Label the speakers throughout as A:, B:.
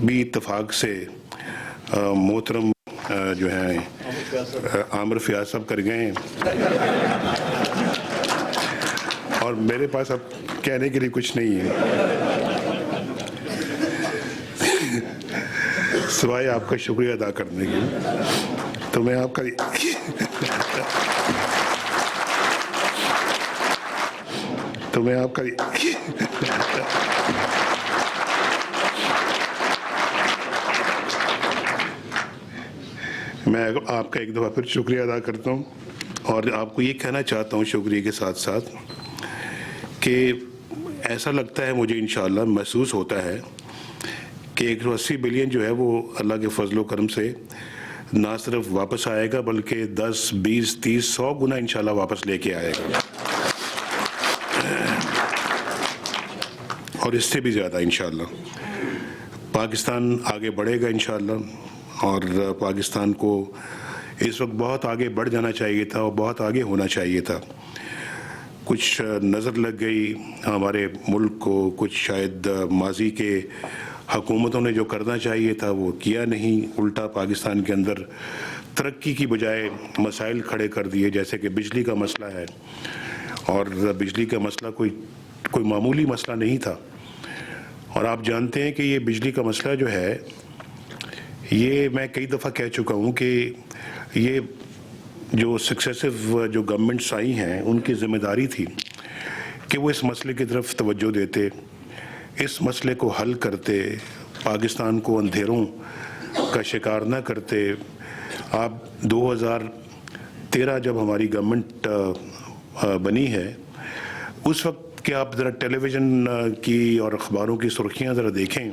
A: بھی اتفاق سے محترم جو ہیں عامر فیاض صاحب کر گئے ہیں، اور میرے پاس اب کہنے کے لیے کچھ نہیں ہے سوائے آپ کا شکریہ ادا کرنے کے. تو میں آپ کا ایک دفعہ پھر شکریہ ادا کرتا ہوں، اور آپ کو یہ کہنا چاہتا ہوں شکریہ کے ساتھ ساتھ کہ ایسا لگتا ہے مجھے، انشاءاللہ محسوس ہوتا ہے کہ 180 بلین جو ہے وہ اللہ کے فضل و کرم سے نہ صرف واپس آئے گا بلکہ 10 20 30 100 گنا انشاءاللہ واپس لے کے آئے گا، اور اس سے بھی زیادہ انشاءاللہ. پاکستان آگے بڑھے گا انشاءاللہ، اور پاکستان کو اس وقت بہت آگے بڑھ جانا چاہیے تھا اور بہت آگے ہونا چاہیے تھا. کچھ نظر لگ گئی ہمارے ملک کو، کچھ شاید ماضی کے حکومتوں نے جو کرنا چاہیے تھا وہ کیا نہیں، الٹا پاکستان کے اندر ترقی کی بجائے مسائل کھڑے کر دیے، جیسے کہ بجلی کا مسئلہ ہے. اور بجلی کا مسئلہ کوئی معمولی مسئلہ نہیں تھا، اور آپ جانتے ہیں کہ یہ بجلی کا مسئلہ جو ہے، یہ میں کئی دفعہ کہہ چکا ہوں کہ یہ جو سکسیسو جو گورنمنٹس آئی ہیں ان کی ذمہ داری تھی کہ وہ اس مسئلے کی طرف توجہ دیتے، اس مسئلے کو حل کرتے، پاکستان کو اندھیروں کا شکار نہ کرتے. آپ 2013 جب ہماری گورنمنٹ بنی ہے، اس وقت کہ آپ ذرا ٹیلی ویژن کی اور اخباروں کی سرخیاں ذرا دیکھیں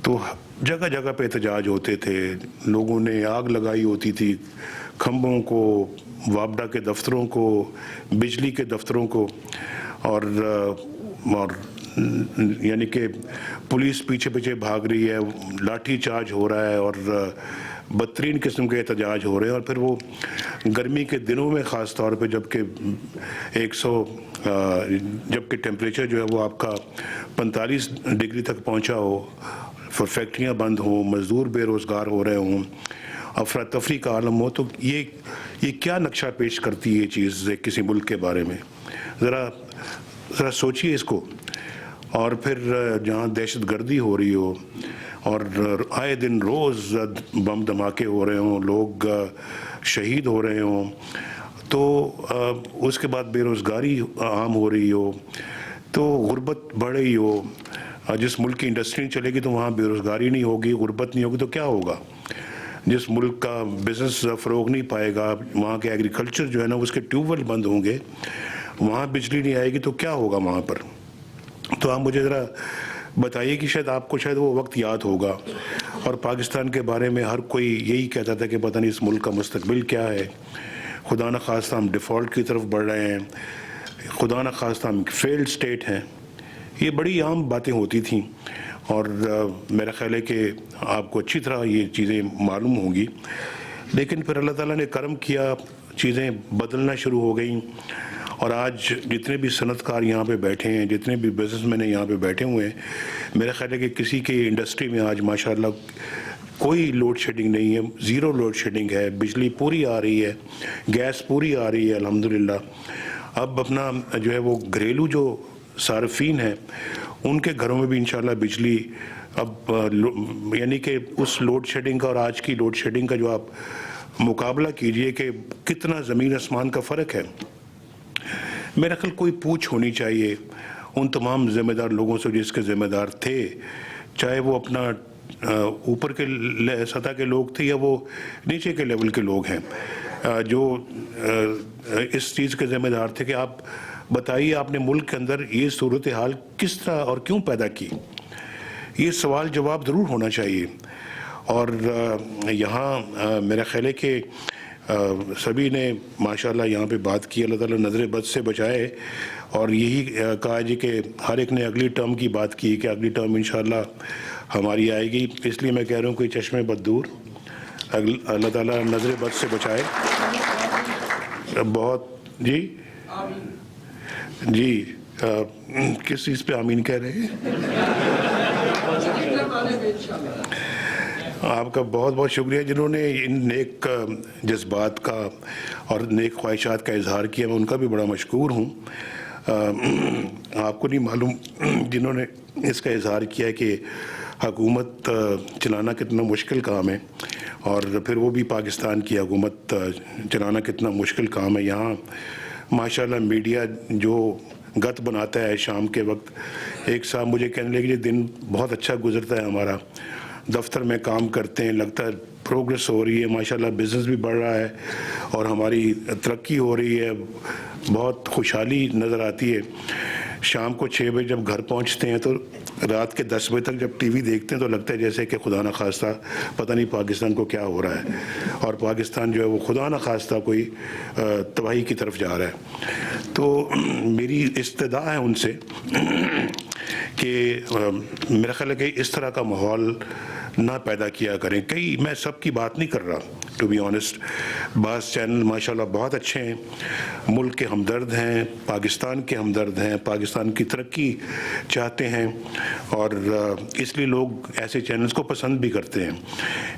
A: تو جگہ جگہ پہ احتجاج ہوتے تھے، لوگوں نے آگ لگائی ہوتی تھی کھمبوں کو، وابڈا کے دفتروں کو، بجلی کے دفتروں کو، اور یعنی کہ پولیس پیچھے پیچھے بھاگ رہی ہے، لاٹھی چارج ہو رہا ہے، اور بدترین قسم کے احتجاج ہو رہے ہیں. اور پھر وہ گرمی کے دنوں میں خاص طور پہ جبکہ جبکہ ٹیمپریچر جو ہے وہ آپ کا 45 ڈگری تک پہنچا ہو، فیکٹریاں بند ہوں، مزدور بے روزگار ہو رہے ہوں، افراتفری کا عالم ہو، تو یہ کیا نقشہ پیش کرتی ہے یہ چیز کسی ملک کے بارے میں؟ ذرا سوچیے اس کو. اور پھر جہاں دہشت گردی ہو رہی ہو اور آئے دن روز بم دھماکے ہو رہے ہوں، لوگ شہید ہو رہے ہوں، تو اس کے بعد بے روزگاری عام ہو رہی ہو، تو غربت بڑھ رہی ہو. جس ملک کی انڈسٹری نہیں چلے گی تو وہاں بے روزگاری نہیں ہوگی، غربت نہیں ہوگی، تو کیا ہوگا؟ جس ملک کا بزنس فروغ نہیں پائے گا، وہاں کے ایگریکلچر جو ہے نا اس کے ٹیوب ویل بند ہوں گے، وہاں بجلی نہیں آئے گی، تو کیا ہوگا وہاں پر؟ تو آپ مجھے ذرا بتائیے کہ شاید آپ کو شاید وہ وقت یاد ہوگا، اور پاکستان کے بارے میں ہر کوئی یہی کہتا تھا کہ پتہ نہیں اس ملک کا مستقبل کیا ہے، خدا نخواستہ ہم ڈیفالٹ کی طرف بڑھ رہے ہیں، خدا نخواستہ ہم فیلڈ سٹیٹ ہیں. یہ بڑی عام باتیں ہوتی تھیں، اور میرا خیال ہے کہ آپ کو اچھی طرح یہ چیزیں معلوم ہوں گی. لیکن پھر اللہ تعالیٰ نے کرم کیا، چیزیں بدلنا شروع ہو گئیں، اور آج جتنے بھی صنعت کار یہاں پہ بیٹھے ہیں، جتنے بھی بزنس مین یہاں پہ بیٹھے ہوئے ہیں، میرا خیال ہے کہ کسی کی انڈسٹری میں آج ماشاءاللہ کوئی لوڈ شیڈنگ نہیں ہے، زیرو لوڈ شیڈنگ ہے، بجلی پوری آ رہی ہے، گیس پوری آ رہی ہے الحمدللہ. اب اپنا جو ہے وہ گھریلو جو صارفین ہیں ان کے گھروں میں بھی انشاءاللہ بجلی اب یعنی کہ اس لوڈ شیڈنگ کا اور آج کی لوڈ شیڈنگ کا جو آپ مقابلہ کیجئے کہ کتنا زمین آسمان کا فرق ہے. میرا خیال کوئی پوچھ ہونی چاہیے ان تمام ذمہ دار لوگوں سے جس کے ذمہ دار تھے، چاہے وہ اپنا اوپر کے سطح کے لوگ تھے یا وہ نیچے کے لیول کے لوگ ہیں، جو اس چیز کے ذمہ دار تھے کہ آپ بتائیے آپ نے ملک کے اندر یہ صورتحال کس طرح اور کیوں پیدا کی. یہ سوال جواب ضرور ہونا چاہیے. اور یہاں میرا خیال ہے کہ سبھی نے ماشاءاللہ یہاں پہ بات کی، اللہ تعالیٰ نظر بد سے بچائے، اور یہی کہا جی کہ ہر ایک نے اگلی ٹرم کی بات کی کہ اگلی ٹرم انشاءاللہ ہماری آئے گی. اس لیے میں کہہ رہا ہوں کہ چشمے بد دور، اللہ تعالیٰ نظر بد سے بچائے. بہت جی کس چیز پہ آمین کہہ رہے ہیں؟ آپ کا بہت بہت شکریہ جنہوں نے ان نیک جذبات کا اور نیک خواہشات کا اظہار کیا، میں ان کا بھی بڑا مشکور ہوں۔ آپ کو نہیں معلوم جنہوں نے اس کا اظہار کیا کہ حکومت چلانا کتنا مشکل کام ہے، اور پھر وہ بھی پاکستان کی حکومت چلانا کتنا مشکل کام ہے۔ یہاں ماشاءاللہ میڈیا جو گت بناتا ہے شام کے وقت، ایک صاحب مجھے کہنے لگے کہ دن بہت اچھا گزرتا ہے ہمارا، دفتر میں کام کرتے ہیں، لگتا ہے پروگریس ہو رہی ہے، ماشاءاللہ بزنس بھی بڑھ رہا ہے اور ہماری ترقی ہو رہی ہے، بہت خوشحالی نظر آتی ہے۔ شام کو 6 بجے جب گھر پہنچتے ہیں تو رات کے 10 بجے تک جب ٹی وی دیکھتے ہیں تو لگتا ہے جیسے کہ خدا نخواستہ پتہ نہیں پاکستان کو کیا ہو رہا ہے، اور پاکستان جو ہے وہ خدا نخواستہ کوئی تباہی کی طرف جا رہا ہے۔ تو میری استدعا ہے ان سے کہ میرا خیال ہے کہ اس طرح کا ماحول نہ پیدا کیا کریں۔ میں سب کی بات نہیں کر رہا، ٹو بی آنیسٹ، بعض چینل ماشاءاللہ بہت اچھے ہیں، ملک کے ہمدرد ہیں، پاکستان کے ہمدرد ہیں، پاکستان کی ترقی چاہتے ہیں، اور اس لیے لوگ ایسے چینلز کو پسند بھی کرتے ہیں،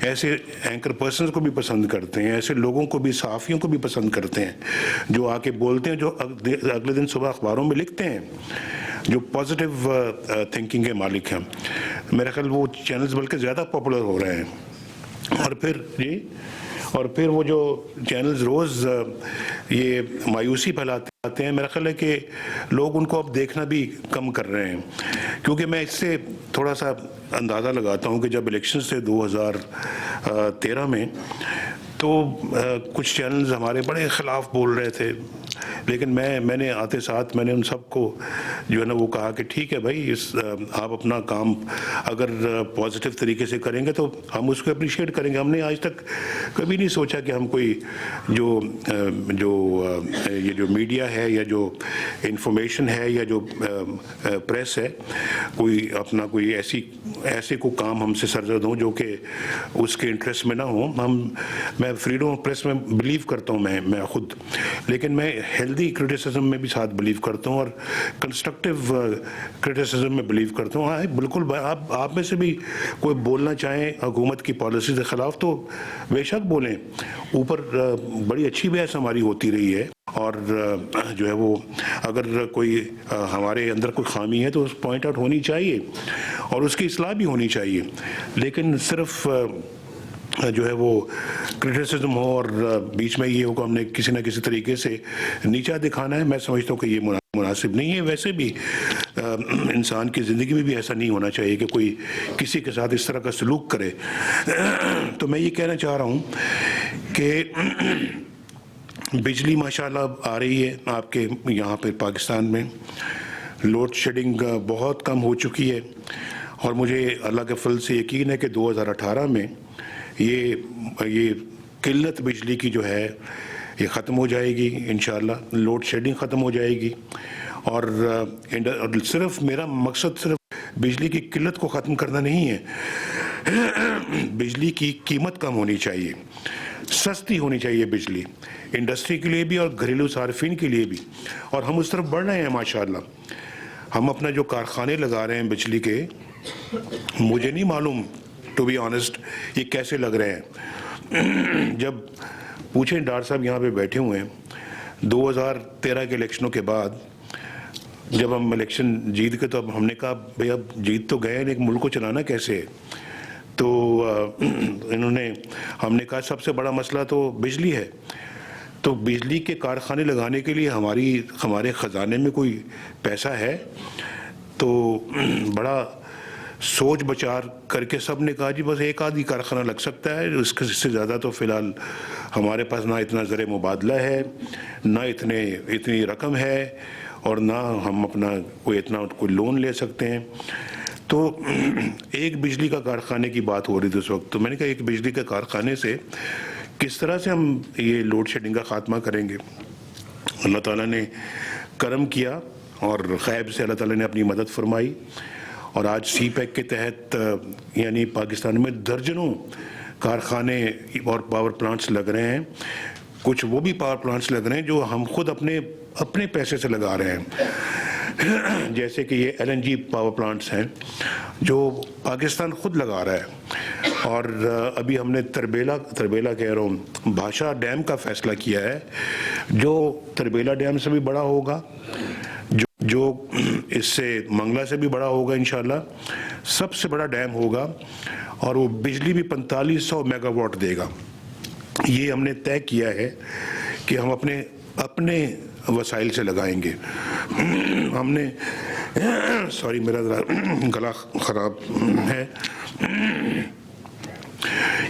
A: ایسے اینکر پرسنز کو بھی پسند کرتے ہیں، ایسے لوگوں کو بھی، صحافیوں کو بھی پسند کرتے ہیں جو آ کے بولتے ہیں، جو اگلے دن صبح اخباروں میں لکھتے ہیں، جو پازیٹیو تھنکنگ کے مالک ہیں۔ میرا خیال وہ چینلز بلکہ زیادہ پاپولر ہو رہے ہیں۔ اور پھر وہ جو چینلز روز یہ مایوسی پھیلاتے ہیں، میرا خیال ہے کہ لوگ ان کو اب دیکھنا بھی کم کر رہے ہیں، کیونکہ میں اس سے تھوڑا سا اندازہ لگاتا ہوں کہ جب الیکشنز تھے 2013 میں، تو کچھ چینلز ہمارے بڑے خلاف بول رہے تھے، لیکن میں نے آتے ساتھ میں نے ان سب کو جو ہے نا وہ کہا کہ ٹھیک ہے بھائی، آپ اپنا کام اگر پازیٹیو طریقے سے کریں گے تو ہم اس کو اپریشیٹ کریں گے۔ ہم نے آج تک کبھی نہیں سوچا کہ ہم کوئی یہ جو میڈیا ہے یا جو انفارمیشن ہے یا جو پریس ہے، کوئی ایسے کو کام ہم سے سرزد ہوں جو کہ اس کے انٹرسٹ میں نہ ہوں۔ میں فریڈم آف پریس میں بلیو کرتا ہوں، میں خود، لیکن میں ہیلدی کرٹیسزم میں بھی ساتھ بلیو کرتا ہوں اور کنسٹرکٹیو کرٹیسزم میں بلیو کرتا ہوں۔ ہاں بالکل، آپ میں سے بھی کوئی بولنا چاہیں حکومت کی پالیسی کے خلاف تو بے شک بولیں، اوپر بڑی اچھی بحث ہماری ہوتی رہی ہے، اور جو ہے وہ اگر کوئی ہمارے اندر کوئی خامی ہے تو اس پوائنٹ آؤٹ ہونی چاہیے اور اس کی اصلاح بھی ہونی چاہیے، لیکن صرف جو ہے وہ کرٹیسزم ہو اور بیچ میں یہ ہو کہ ہم نے کسی نہ کسی طریقے سے نیچا دکھانا ہے، میں سمجھتا ہوں کہ یہ مناسب نہیں ہے۔ ویسے بھی انسان کی زندگی میں بھی ایسا نہیں ہونا چاہیے کہ کوئی کسی کے ساتھ اس طرح کا سلوک کرے۔ تو میں یہ کہنا چاہ رہا ہوں کہ بجلی ماشاءاللہ آ رہی ہے آپ کے یہاں پہ پاکستان میں، لوڈ شیڈنگ بہت کم ہو چکی ہے، اور مجھے اللہ کے فضل سے یقین ہے کہ 2018 میں یہ قلت بجلی کی جو ہے یہ ختم ہو جائے گی انشاءاللہ، لوڈ شیڈنگ ختم ہو جائے گی، اور صرف میرا مقصد صرف بجلی کی قلت کو ختم کرنا نہیں ہے، بجلی کی قیمت کم ہونی چاہیے، سستی ہونی چاہیے بجلی، انڈسٹری کے لیے بھی اور گھریلو صارفین کے لیے بھی، اور ہم اس طرف بڑھ رہے ہیں ماشاءاللہ۔ ہم اپنا جو کارخانے لگا رہے ہیں بجلی کے، مجھے نہیں معلوم ٹو بی آنیسٹ یہ کیسے لگ رہے ہیں۔ جب پوچھیں ڈاکٹر صاحب یہاں پہ بیٹھے ہوئے ہیں، 2013 کے الیکشنوں کے بعد جب ہم الیکشن جیت کے تو اب ہم نے کہا بھئی اب جیت تو گئے لیکن ملک کو چلانا کیسے ہے؟ تو ہم نے کہا سب سے بڑا مسئلہ تو بجلی ہے، تو بجلی کے کارخانے لگانے کے لیے ہمارے خزانے میں کوئی پیسہ ہے؟ تو بڑا سوچ بچار کر کے سب نے کہا جی بس ایک آدھی کارخانہ لگ سکتا ہے، اس سے زیادہ تو فی الحال ہمارے پاس نہ اتنا زر مبادلہ ہے، نہ اتنی رقم ہے، اور نہ ہم اپنا کوئی لون لے سکتے ہیں۔ تو ایک بجلی کا کارخانے کی بات ہو رہی تھی اس وقت، تو میں نے کہا ایک بجلی کے کارخانے سے کس طرح سے ہم یہ لوڈ شیڈنگ کا خاتمہ کریں گے؟ اللہ تعالیٰ نے کرم کیا اور غیب سے اللہ تعالیٰ نے اپنی مدد فرمائی، اور آج سی پیک کے تحت یعنی پاکستان میں درجنوں کارخانے اور پاور پلانٹس لگ رہے ہیں، کچھ وہ بھی پاور پلانٹس لگ رہے ہیں جو ہم خود اپنے پیسے سے لگا رہے ہیں۔ جیسے کہ یہ LNG پاور پلانٹس ہیں جو پاکستان خود لگا رہا ہے، اور ابھی ہم نے تربیلا کہہ رہا ہوں بھاشا ڈیم کا فیصلہ کیا ہے، جو تربیلا ڈیم سے بھی بڑا ہوگا، جو اس سے منگلہ سے بھی بڑا ہوگا انشاءاللہ، سب سے بڑا ڈیم ہوگا، اور وہ بجلی بھی 4500 میگا واٹ دے گا۔ یہ ہم نے طے کیا ہے کہ ہم اپنے وسائل سے لگائیں گے۔ ہم نے سوری میرا ذرا گلا خراب ہے،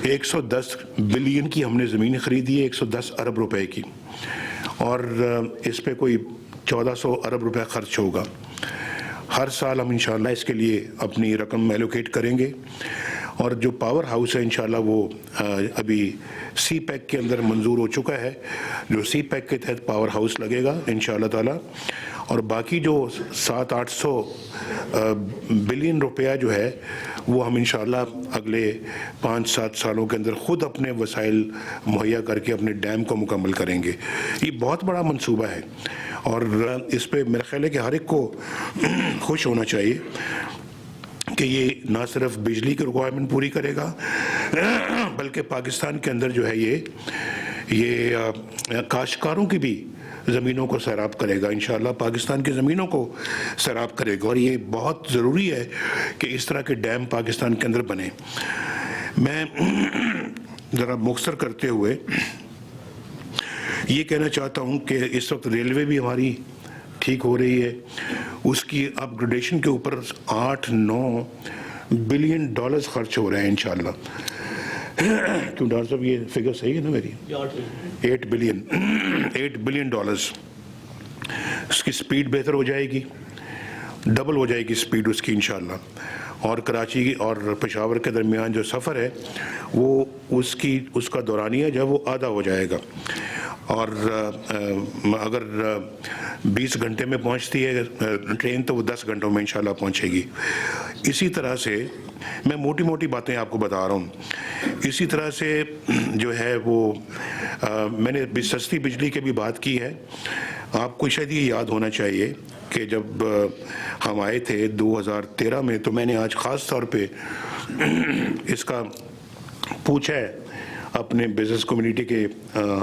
A: 110 بلین کی ہم نے زمین خریدی ہے، 110 ارب روپے کی، اور اس پہ کوئی 1400 ارب روپے خرچ ہوگا۔ ہر سال ہم انشاءاللہ اس کے لیے اپنی رقم ایلوکیٹ کریں گے، اور جو پاور ہاؤس ہے انشاءاللہ وہ ابھی سی پیک کے اندر منظور ہو چکا ہے، جو سی پیک کے تحت پاور ہاؤس لگے گا انشاءاللہ تعالی، اور باقی جو 700-800 بلین روپیہ جو ہے وہ ہم انشاءاللہ اگلے 5-7 سالوں کے اندر خود اپنے وسائل مہیا کر کے اپنے ڈیم کو مکمل کریں گے۔ یہ بہت بڑا منصوبہ ہے، اور اس پہ میرا خیال ہے کہ ہر ایک کو خوش ہونا چاہیے کہ یہ نہ صرف بجلی کی ریکوائرمنٹ پوری کرے گا، بلکہ پاکستان کے اندر جو ہے یہ کاشتکاروں کی بھی زمینوں کو سیراب کرے گا، انشاءاللہ پاکستان کی زمینوں کو سیراب کرے گا، اور یہ بہت ضروری ہے کہ اس طرح کے ڈیم پاکستان کے اندر بنے۔ میں ذرا مختصر کرتے ہوئے یہ کہنا چاہتا ہوں کہ اس وقت ریلوے بھی ہماری ٹھیک ہو رہی ہے، اس کی اپ گریڈیشن کے اوپر 8-9 بلین ڈالرز خرچ ہو رہے ہیں انشاءاللہ۔ کیوں ڈاکٹر صاحب یہ فگر صحیح ہے نا میری؟ 8 بلین ڈالرز۔ اس کی سپیڈ بہتر ہو جائے گی، ڈبل ہو جائے گی سپیڈ اس کی انشاءاللہ، اور کراچی اور پشاور کے درمیان جو سفر ہے وہ اس کا دورانیہ جو ہے وہ آدھا ہو جائے گا، اور اگر 20 گھنٹے میں پہنچتی ہے ٹرین تو وہ 10 گھنٹوں میں انشاءاللہ پہنچے گی۔ اسی طرح سے میں موٹی موٹی باتیں آپ کو بتا رہا ہوں، اسی طرح سے جو ہے وہ میں نے سستی بجلی کی بھی بات کی ہے۔ آپ کو شاید یہ یاد ہونا چاہیے کہ جب ہم آئے تھے 2013 میں، تو میں نے آج خاص طور پہ اس کا پوچھا ہے اپنے بزنس کمیونٹی کے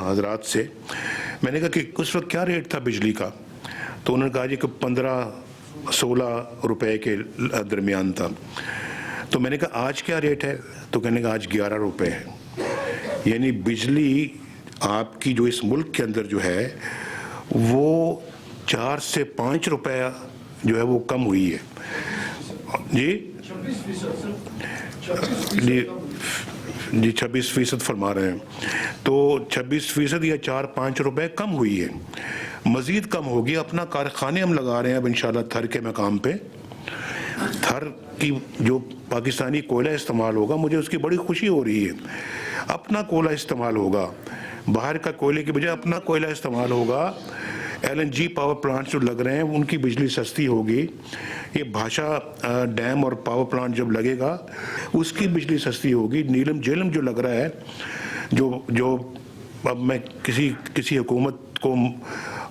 A: حضرات سے، میں نے کہا کہ اس وقت کیا ریٹ تھا بجلی کا، تو انہوں نے کہا جی کہ 15-16 روپے کے درمیان تھا۔ تو میں نے کہا آج کیا ریٹ ہے، تو کہنے کا آج 11 روپے ہے۔ یعنی بجلی آپ کی جو اس ملک کے اندر جو ہے وہ 4 سے 5 روپے جو ہے وہ کم ہوئی ہے۔ جی 26% فرما رہے ہیں، تو 26% یا 4-5 روپے کم ہوئی ہے، مزید کم ہوگی۔ اپنا کارخانے ہم لگا رہے ہیں اب انشاءاللہ تھر کے مقام پہ، تھر کی جو پاکستانی کوئلہ استعمال ہوگا، مجھے اس کی بڑی خوشی ہو رہی ہے۔ اپنا کوئلہ استعمال ہوگا، باہر کا کوئلے کی بجائے اپنا کوئلہ استعمال ہوگا۔ LNG پاور پلانٹ جو لگ رہے ہیں ان کی بجلی سستی ہوگی، یہ بھاشا ڈیم اور پاور پلانٹ جب لگے گا اس کی بجلی سستی ہوگی۔ نیلم جیلم جو لگ رہا ہے، جو اب میں کسی حکومت کو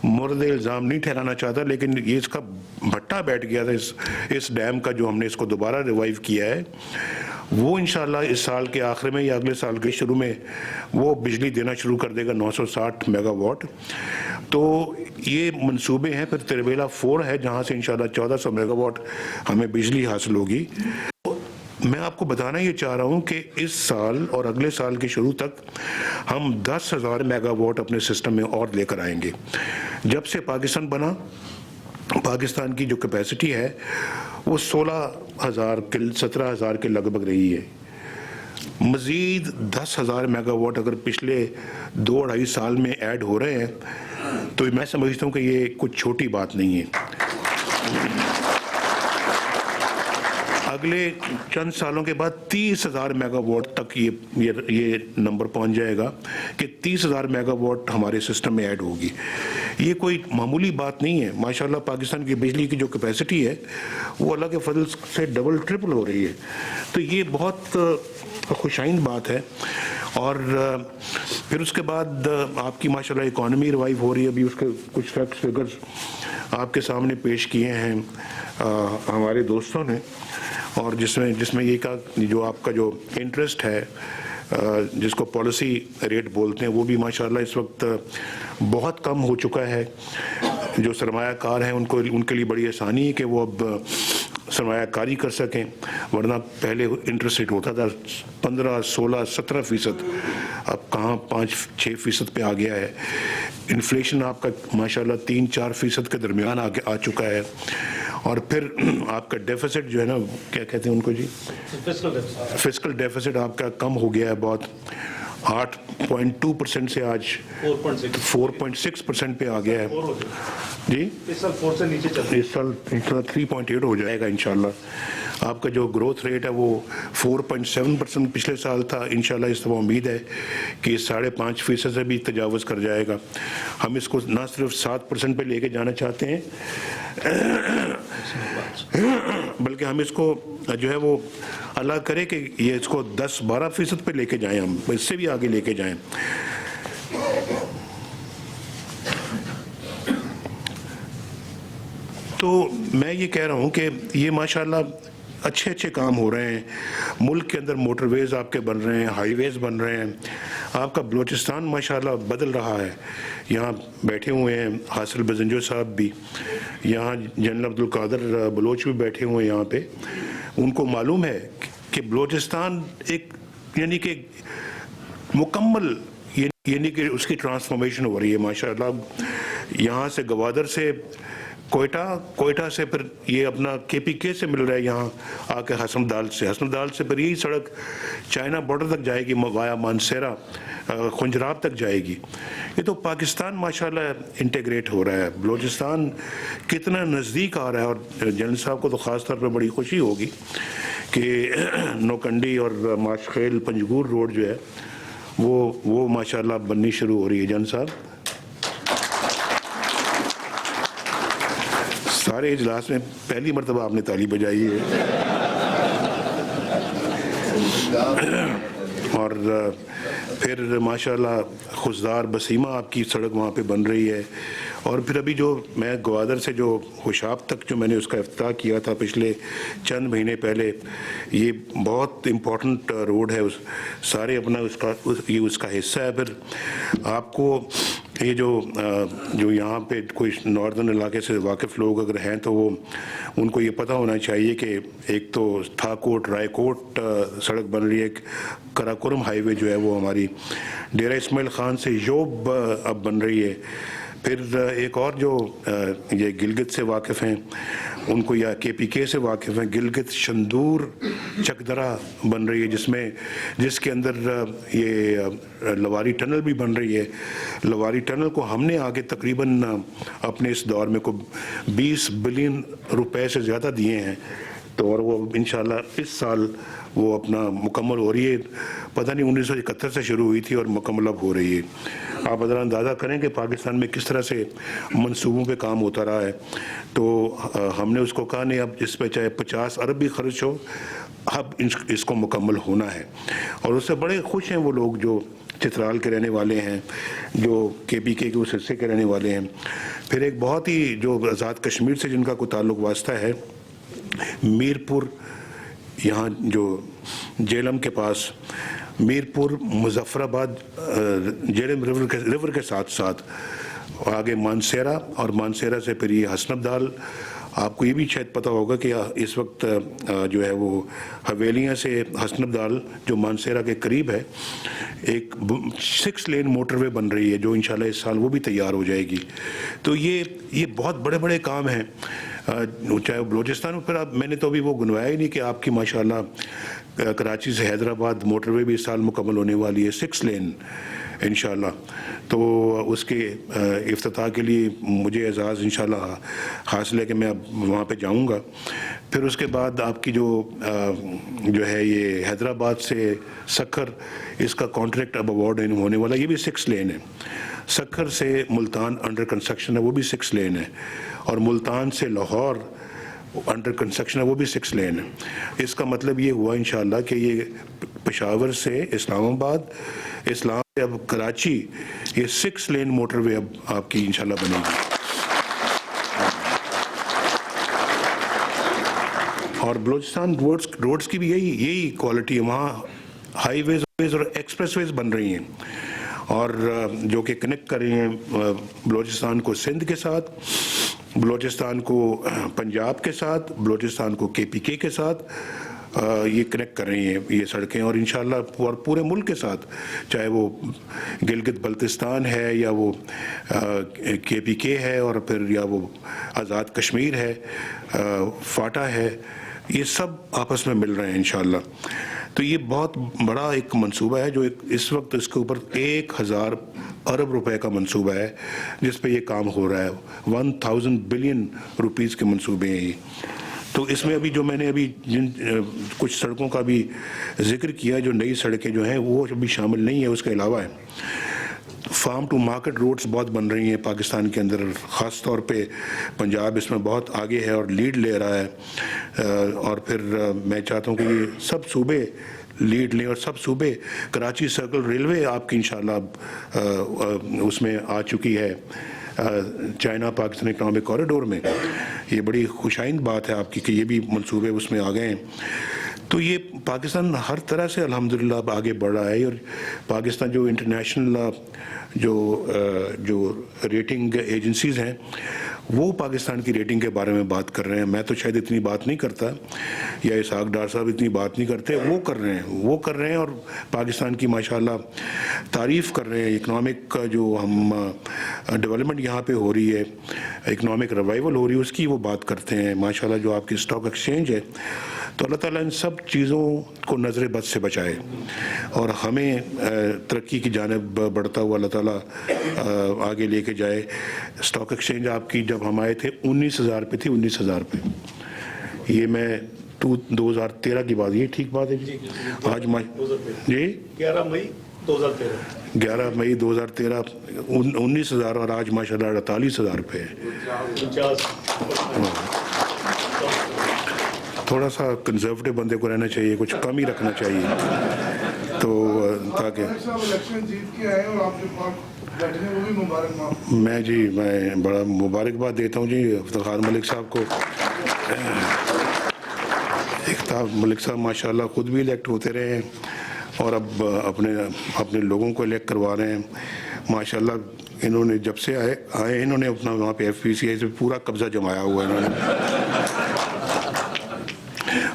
A: مورد الزام نہیں ٹھہرانا چاہتا، لیکن یہ اس کا بھٹا بیٹھ گیا تھا اس ڈیم کا، جو ہم نے اس کو دوبارہ ریوائیو کیا ہے، وہ انشاءاللہ اس سال کے آخر میں یا اگلے سال کے شروع میں وہ بجلی دینا شروع کر دے گا 960 میگا واٹ۔ تو یہ منصوبے ہیں۔ پھر تربیلا 4 ہے جہاں سے انشاءاللہ 1400 میگا واٹ ہمیں بجلی حاصل ہوگی۔ میں آپ کو بتانا یہ چاہ رہا ہوں کہ اس سال اور اگلے سال کے شروع تک ہم 10,000 میگا واٹ اپنے سسٹم میں اور لے کر آئیں گے۔ جب سے پاکستان بنا، پاکستان کی جو کیپیسٹی ہے وہ 17,000 کے لگ بھگ رہی ہے۔ مزید 10,000 میگا واٹ اگر پچھلے 2-2.5 سال میں ایڈ ہو رہے ہیں تو میں سمجھتا ہوں کہ یہ کچھ چھوٹی بات نہیں ہے۔ اگلے چند سالوں کے بعد 30,000 میگا واٹ تک یہ نمبر پہنچ جائے گا کہ 30,000 میگا واٹ ہمارے سسٹم میں ایڈ ہوگی. یہ کوئی معمولی بات نہیں ہے. ماشاءاللہ پاکستان کی بجلی کی جو کیپیسٹی ہے وہ اللہ کے فضل سے ڈبل ٹرپل ہو رہی ہے. تو یہ بہت خوشائند بات ہے. اور پھر اس کے بعد آپ کی ماشاءاللہ اکانومی ریوائیو ہو رہی ہے. ابھی اس کے کچھ فیکٹس فگرز آپ کے سامنے پیش کیے ہیں ہمارے دوستوں نے, اور جس میں یہ کہا جو آپ کا جو انٹرسٹ ہے جس کو پالیسی ریٹ بولتے ہیں وہ بھی ماشاءاللہ اس وقت بہت کم ہو چکا ہے. جو سرمایہ کار ہیں ان کے لیے بڑی آسانی ہے کہ وہ اب سرمایہ کاری کر سکیں, ورنہ پہلے انٹرسٹ ریٹ ہوتا تھا 15, 16, 17%, اب کہاں 5-6% پہ آ گیا ہے. انفلیشن آپ کا ماشاءاللہ 3-4% کے درمیان آ چکا ہے. اور پھر آپ کا ڈیفیسٹ جو ہے نا, کیا کہتے ہیں ان کو جی, فسکل ڈیفیسٹ آپ کا کم ہو گیا ہے بہت, 8.2% سے آج 4.6% پہ آ گیا ہے جی. اس سال 4 سے نیچے چل رہا ہے, اس سال 3.8 ہو جائے گا انشاءاللہ. آپ کا جو گروتھ ریٹ ہے وہ 4.7% پچھلے سال تھا. انشاءاللہ اس دفعہ امید ہے کہ 5.5% سے بھی تجاوز کر جائے گا. ہم اس کو نہ صرف 7% پہ لے کے جانا چاہتے ہیں بلکہ ہم اس کو جو ہے وہ اللہ کرے کہ یہ اس کو 10-12% پہ لے کے جائیں, ہم اس سے بھی آگے لے کے جائیں. تو میں یہ کہہ رہا ہوں کہ یہ ماشاءاللہ اچھے کام ہو رہے ہیں. ملک کے اندر موٹر ویز آپ کے بن رہے ہیں, ہائی ویز بن رہے ہیں. آپ کا بلوچستان ماشاءاللہ بدل رہا ہے. یہاں بیٹھے ہوئے ہیں حاصل بزنجو صاحب بھی, یہاں جنرل عبدالقادر بلوچ بھی بیٹھے ہوئے ہیں یہاں پہ. ان کو معلوم ہے کہ بلوچستان ایک یعنی کہ مکمل یعنی کہ اس کی ٹرانسفارمیشن ہو رہی ہے ماشاءاللہ. یہاں سے گوادر سے کوئٹہ سے پھر یہ اپنا KPK سے مل رہا ہے, یہاں آ کے حسن دال سے پھر یہی سڑک چائنا بارڈر تک جائے گی, وایا مانسیرا خنجراب تک جائے گی. یہ تو پاکستان ماشاءاللہ انٹیگریٹ ہو رہا ہے. بلوچستان کتنا نزدیک آ رہا ہے. اور جنرل صاحب کو تو خاص طور پہ بڑی خوشی ہوگی کہ نوکنڈی اور ماشخیل پنجگور روڈ جو ہے وہ ماشاءاللہ بننی شروع ہو رہی ہے. جنرل صاحب سارے اجلاس میں پہلی مرتبہ آپ نے تالی بجائی ہے. اور پھر ماشاءاللہ خزدار بسیمہ آپ کی سڑک وہاں پہ بن رہی ہے. اور پھر ابھی جو میں گوادر سے جو خوشاب تک جو میں نے اس کا افتتاح کیا تھا پچھلے چند مہینے پہلے, یہ بہت امپورٹنٹ روڈ ہے. سارے اپنا اس کا حصہ ہے. پھر آپ کو یہ جو یہاں پہ کوئی ناردرن علاقے سے واقف لوگ اگر ہیں تو وہ ان کو یہ پتہ ہونا چاہیے کہ ایک تو تھا کوٹ رائے کوٹ سڑک بن رہی ہے, کراکورم ہائی وے جو ہے وہ ہماری ڈیرہ اسماعیل خان سے یوب اب بن رہی ہے. پھر ایک اور جو یہ گلگت سے واقف ہیں ان کو یا KPK سے واقف ہیں, گلگت شندور چکدرا بن رہی ہے جس کے اندر یہ لواری ٹنل بھی بن رہی ہے. لواری ٹنل کو ہم نے آگے تقریباً اپنے اس دور میں کو 20 بلین روپے سے زیادہ دیے ہیں. تو اور وہ انشاءاللہ اس سال وہ اپنا مکمل ہو رہی ہے. پتہ نہیں 1971 سے شروع ہوئی تھی اور مکمل اب ہو رہی ہے. آپ ذرا اندازہ کریں کہ پاکستان میں کس طرح سے منصوبوں پہ کام ہوتا رہا ہے. تو ہم نے اس کو کہا نہیں, اب اس پہ چاہے 50 ارب بھی خرچ ہو, اب اس کو مکمل ہونا ہے. اور اس سے بڑے خوش ہیں وہ لوگ جو چترال کے رہنے والے ہیں, جو KPK کے اس حصے کے رہنے والے ہیں. پھر ایک بہت ہی جو آزاد کشمیر سے جن کا کوئی تعلق واسطہ ہے, میرپور, یہاں جو جیلم کے پاس میرپور, مظفر آباد, جیلم ریور کے ساتھ آگے مانسیرا, اور مانسیرا سے پھر یہ حسن دال. آپ کو یہ بھی شاید پتہ ہوگا کہ اس وقت جو ہے وہ حویلیاں سے حسن دال جو مانسیرا کے قریب ہے ایک 6 لین موٹر وے بن رہی ہے جو انشاءاللہ اس سال وہ بھی تیار ہو جائے گی. تو یہ بہت بڑے کام ہیں. چاہے بلوچستان پھر میں نے تو ابھی وہ گنوایا ہی نہیں کہ آپ کی ماشاءاللہ کراچی سے حیدرآباد موٹر وے بھی اس سال مکمل ہونے والی ہے, 6 لین. انشاءاللہ. تو اس کے افتتاح کے لیے مجھے اعزاز انشاءاللہ حاصل ہے کہ میں اب وہاں پہ جاؤں گا. پھر اس کے بعد آپ کی جو ہے یہ حیدرآباد سے سکھر، اس کا کانٹریکٹ اب اوارڈ ہونے والا. یہ بھی 6 لین ہے. سکھر سے ملتان انڈر کنسٹرکشن ہے، وہ بھی 6 لین ہے. اور ملتان سے لاہور انڈر کنسٹرکشن ہے، وہ بھی 6 لین ہے. اس کا مطلب یہ ہوا انشاءاللہ کہ یہ پشاور سے اسلام آباد، اسلام سے اب کراچی، یہ 6 لین موٹر وے اب آپ کی انشاءاللہ بنے گی. اور بلوچستان روڈز کی بھی یہی کوالٹی ہے. وہاں ہائی ویز اور ایکسپریس ویز بن رہی ہیں، اور جو کہ کنیکٹ کر رہی ہیں بلوچستان کو سندھ کے ساتھ، بلوچستان کو پنجاب کے ساتھ، بلوچستان کو KPK کے ساتھ. یہ کنیکٹ کر رہی ہیں یہ سڑکیں، اور انشاءاللہ پورے ملک کے ساتھ، چاہے وہ گلگت بلتستان ہے یا وہ KPK ہے، اور پھر یا وہ آزاد کشمیر ہے، فاٹا ہے، یہ سب آپس میں مل رہے ہیں انشاءاللہ. تو یہ بہت بڑا ایک منصوبہ ہے جو اس وقت اس کے اوپر 1000 ارب روپے کا منصوبہ ہے جس پہ یہ کام ہو رہا ہے. 1000 بلین روپیز کے منصوبے ہیں یہ. تو اس میں ابھی جو میں نے ابھی کچھ سڑکوں کا بھی ذکر کیا، جو نئی سڑکیں جو ہیں وہ ابھی شامل نہیں ہے. اس کے علاوہ ہے فارم ٹو مارکیٹ روڈز بہت بن رہی ہیں پاکستان کے اندر، خاص طور پہ پنجاب اس میں بہت آگے ہے اور لیڈ لے رہا ہے. اور پھر میں چاہتا ہوں کہ یہ سب صوبے لیڈ لیں، اور سب صوبے. کراچی سرکل ریلوے آپ کی انشاءاللہ اس میں آ چکی ہے چائنا پاکستان اکنامک کوریڈور میں. یہ بڑی خوشائند بات ہے آپ کی کہ یہ بھی منصوبے اس میں آ گئے ہیں. تو یہ پاکستان ہر طرح سے الحمدللہ اب آگے بڑھ رہا ہے. اور پاکستان جو انٹرنیشنل جو ریٹنگ ایجنسیز ہیں وہ پاکستان کی ریٹنگ کے بارے میں بات کر رہے ہیں. میں تو شاید اتنی بات نہیں کرتا، یا اسحاق ڈار صاحب اتنی بات نہیں کرتے. وہ کر رہے ہیں اور پاکستان کی ماشاءاللہ تعریف کر رہے ہیں. اکنامک کا جو ہم ڈیولپمنٹ یہاں پہ ہو رہی ہے، اکنامک ریوائول ہو رہی ہے، اس کی وہ بات کرتے ہیں ماشاءاللہ. جو آپ کی اسٹاک ایکسچینج ہے، تو اللہ تعالیٰ ان سب چیزوں کو نظر بد سے بچائے اور ہمیں ترقی کی جانب بڑھتا ہوا اللہ تعالیٰ آگے لے کے جائے. اسٹاک ایکسچینج آپ کی جب ہم آئے تھے 19,000 پہ تھی، 19,000 پہ. یہ میں 2013 کی بات، یہ ٹھیک بات ہے جی؟ آج جی
B: 11 مئی 2013
A: 11 مئی 2013 19,000، اور آج ماشاءاللہ 48,000 پہ ہے. تھوڑا سا کنزرویٹو بندے کو رہنا چاہیے، کچھ کم ہی رکھنا چاہیے. تو تاکہ میں بڑا مبارکباد دیتا ہوں جی افتخار ملک صاحب کو. ملک صاحب ماشاءاللہ خود بھی الیکٹ ہوتے رہے ہیں اور اب اپنے لوگوں کو الیکٹ کروا رہے ہیں ماشاءاللہ. انہوں نے جب سے آئے انہوں نے اپنا وہاں پہ FPCI سے پورا قبضہ جمایا ہوا ہے انہوں نے،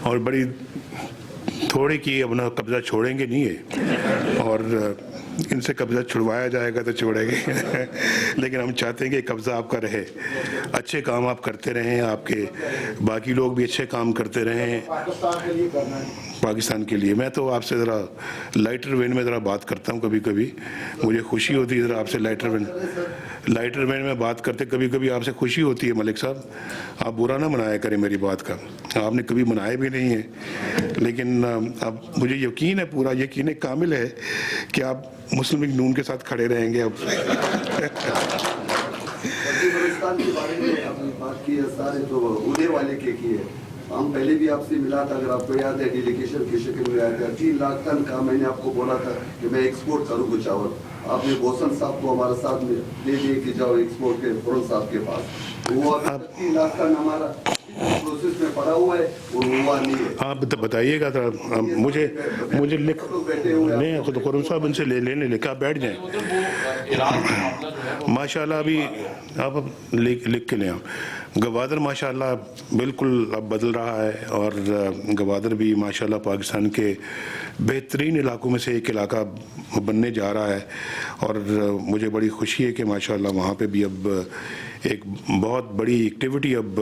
A: اور بڑی تھوڑی کی اپنا قبضہ چھوڑیں گے نہیں ہے. اور ان سے قبضہ چھڑوایا جائے گا تو چھوڑیں گے لیکن ہم چاہتے ہیں کہ قبضہ آپ کا رہے. اچھے کام آپ کرتے رہیں، آپ کے باقی لوگ بھی اچھے کام کرتے رہیں پاکستان کے لیے. میں تو آپ سے ذرا لائٹر وین میں ذرا بات کرتا ہوں کبھی کبھی، مجھے خوشی ہوتی ہے ذرا آپ سے لائٹر وین میں بات کرتے. کبھی کبھی آپ سے خوشی ہوتی ہے ملک صاحب، آپ برا نہ منایا کریں میری بات کا. آپ نے کبھی منایا بھی نہیں ہے، لیکن اب مجھے یقین ہے، پورا یقین کامل ہے کہ آپ مسلم لیگ نون کے ساتھ کھڑے رہیں گے. اب
C: بلوچستان کے بارے میں آپ نے بات کی ہے، سارے جو اودے والے کے کیے، ہم پہلے بھی آپ سے ملا تھا، اگر آپ کو یاد ہے ڈیلیگیشن کی شکل میں آیا تھا. 3 لاکھ ٹن کا میں نے آپ کو بولا تھا کہ میں ایکسپورٹ کروں گا چاول. آپ نے بوسن صاحب کو ہمارے ساتھ میں لے دیے کہ جاؤ ایکسپورٹ کے فورن صاحب کے پاس. وہ ابھی تک 3 لاکھ ٹن ہمارا پروسیس میں پڑا ہوا ہے اور ہوا نہیں ہے.
A: آپ بتائیے گا مجھے لکھ نہیں تو قرم صاحب ان سے لینے لے کے آپ بیٹھ جائیں ماشاءاللہ. ابھی آپ لکھ کے لیں. آپ گوادر ماشاءاللہ بالکل اب بدل رہا ہے، اور گوادر بھی ماشاءاللہ پاکستان کے بہترین علاقوں میں سے ایک علاقہ بننے جا رہا ہے. اور مجھے بڑی خوشی ہے کہ ماشاءاللہ وہاں پہ بھی اب ایک بہت بڑی ایکٹیویٹی، اب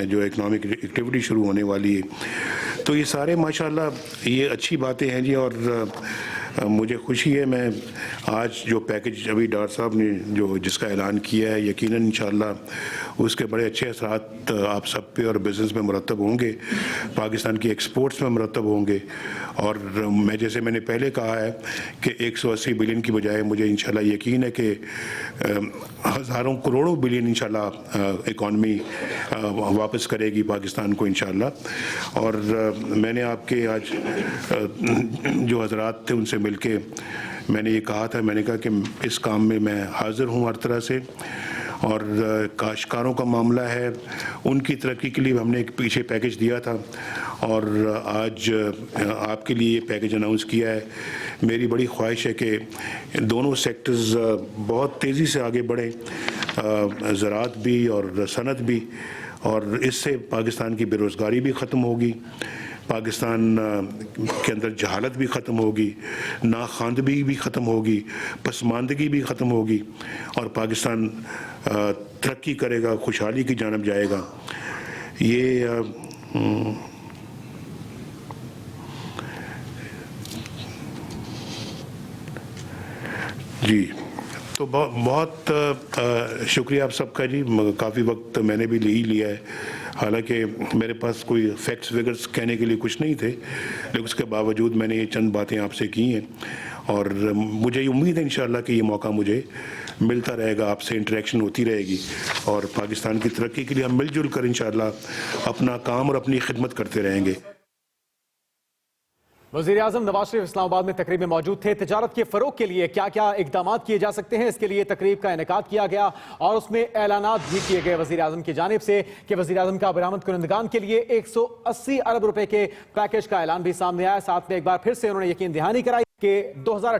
A: جو اکنامک ایکٹیویٹی شروع ہونے والی ہے. تو یہ سارے ماشاءاللہ یہ اچھی باتیں ہیں جی. اور مجھے خوشی ہے میں آج جو پیکج ابھی ڈاکٹر صاحب نے جس کا اعلان کیا ہے یقیناً انشاءاللہ اس کے بڑے اچھے اثرات آپ سب پہ اور بزنس میں مرتب ہوں گے، پاکستان کی ایکسپورٹس میں مرتب ہوں گے، اور جیسے میں نے پہلے کہا ہے کہ 180 بلین کی بجائے مجھے انشاءاللہ یقین ہے کہ ہزاروں کروڑوں بلین انشاءاللہ اکانومی واپس کرے گی پاکستان کو انشاءاللہ۔ اور میں نے آپ کے آج جو حضرات تھے ان سے مل کے میں نے یہ کہا تھا، میں نے کہا کہ اس کام میں حاضر ہوں ہر طرح سے، اور کاشتکاروں کا معاملہ ہے ان کی ترقی کے لیے ہم نے ایک پیچھے پیکج دیا تھا اور آج آپ کے لیے یہ پیکج اناؤنس کیا ہے۔ میری بڑی خواہش ہے کہ دونوں سیکٹرز بہت تیزی سے آگے بڑھیں، زراعت بھی اور صنعت بھی، اور اس سے پاکستان کی بے روزگاری بھی ختم ہوگی، پاکستان کے اندر جہالت بھی ختم ہوگی، ناخواندگی بھی ختم ہوگی، پسماندگی بھی ختم ہوگی، اور پاکستان ترقی کرے گا، خوشحالی کی جانب جائے گا۔ یہ جی تو بہت شکریہ آپ سب کا جی، کافی وقت میں نے بھی لے ہی لیا ہے، حالانکہ میرے پاس کوئی فیکٹس ویگرز کہنے کے لیے کچھ نہیں تھے، لیکن اس کے باوجود میں نے یہ چند باتیں آپ سے کی ہیں، اور مجھے یہ امید ہے انشاءاللہ کہ یہ موقع مجھے ملتا رہے گا، آپ سے انٹریکشن ہوتی رہے گی، اور پاکستان کی ترقی کے لیے ہم مل جل کر انشاءاللہ اپنا کام اور اپنی خدمت کرتے رہیں گے۔
D: وزیر اعظم نواز شریف اسلام آباد میں تقریب میں موجود تھے۔ تجارت کے فروغ کے لیے کیا کیا اقدامات کیے جا سکتے ہیں، اس کے لیے تقریب کا انعقاد کیا گیا اور اس میں اعلانات بھی کیے گئے وزیر اعظم کی جانب سے کہ وزیر اعظم کا برآمد کنندگان کے لیے 180 ارب روپے کے پیکج کا اعلان بھی سامنے آیا۔ ساتھ میں ایک بار پھر سے انہوں نے یقین دہانی کرائی کہ 2018